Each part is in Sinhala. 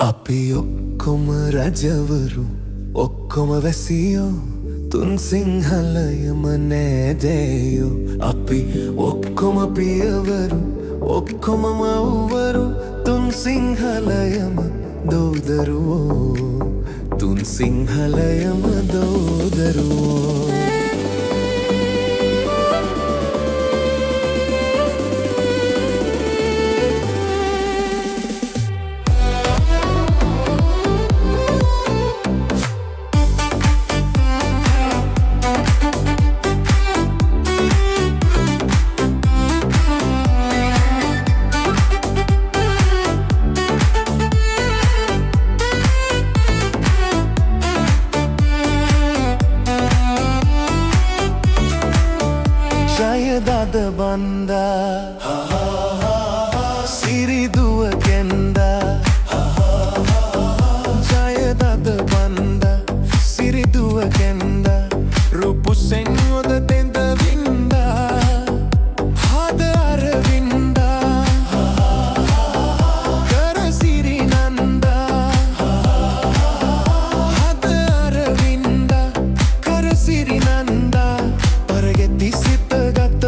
අපි ඔක්කොම රජවරු ඔක්කොම වැසියෝ තුන් සිංහලයම නෑදෑයෝ අපි ඔක්කොම පියවරු ඔක්කොම මව්වරු තුන් සිංහලයම දෝදරුවෝ තුන් සිංහලයම දෝදරුවෝ ජයදද බන්දා සිරිදුව කෙන්දා ජයදද බන්දා සිරිදුව කෙන්දා රුපු සෙන්යොද තෙන්ද වින්දා හද අරවින්දා කර සිරි නන්දා හද අරවින්දා කර සිරි නන්දා පරගෙති සිත ගත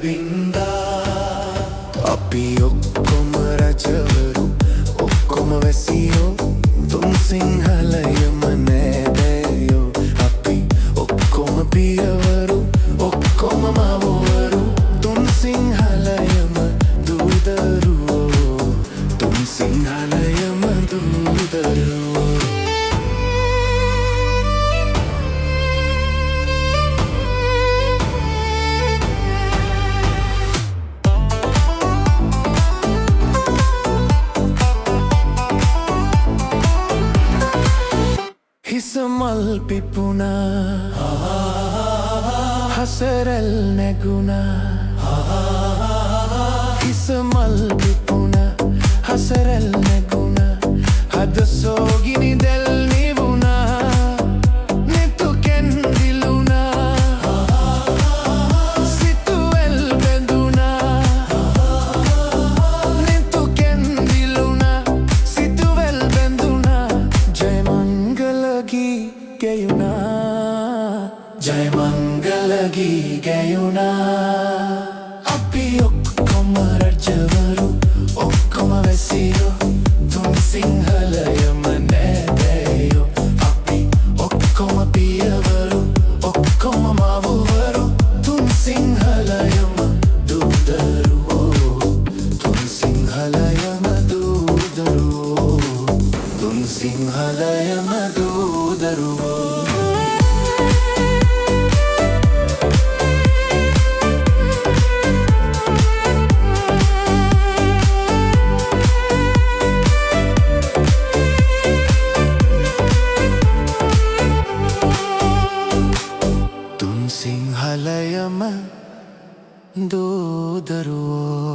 බින්දා අපි ඔක්කොම රජවරු ඔක්කොම වැසියෝ තුන් සිංහලයම නෑදෑයෝ අපි ඔක්කොම පියවරු ඔක්කොම මව්වරු තුන් සිංහලයම දූදරුවෝ තුන් සිංහලයම දූදරුවෝ හිස මල් පිපුණා හසරැල් නැගුණා හිස මල් පිපුණා හසරැල් නැගුණා හද සෝගිනි දැල් නිවුණා නෙතු කැන්දිලුණා සිතුවැල් බැඳුණා නෙතු කැන්දිලුණා සිතුවැල් බැඳුණා ජය මංගල ගී ගැයුණා අපි ඔක්කොම රජවරු ඔක්කොම වැසියෝ තුන් සිංහලයම නෑදෑයෝ අපි ඔක්කොම පියවරු ඔක්කොම මව්වරු තුන් සිංහලයම දූදරුවෝ තුන් සිංහලයම දූදරුවෝ තුන් සිංහලයම දූදරුවෝ සිංහලයම දූදරුවෝ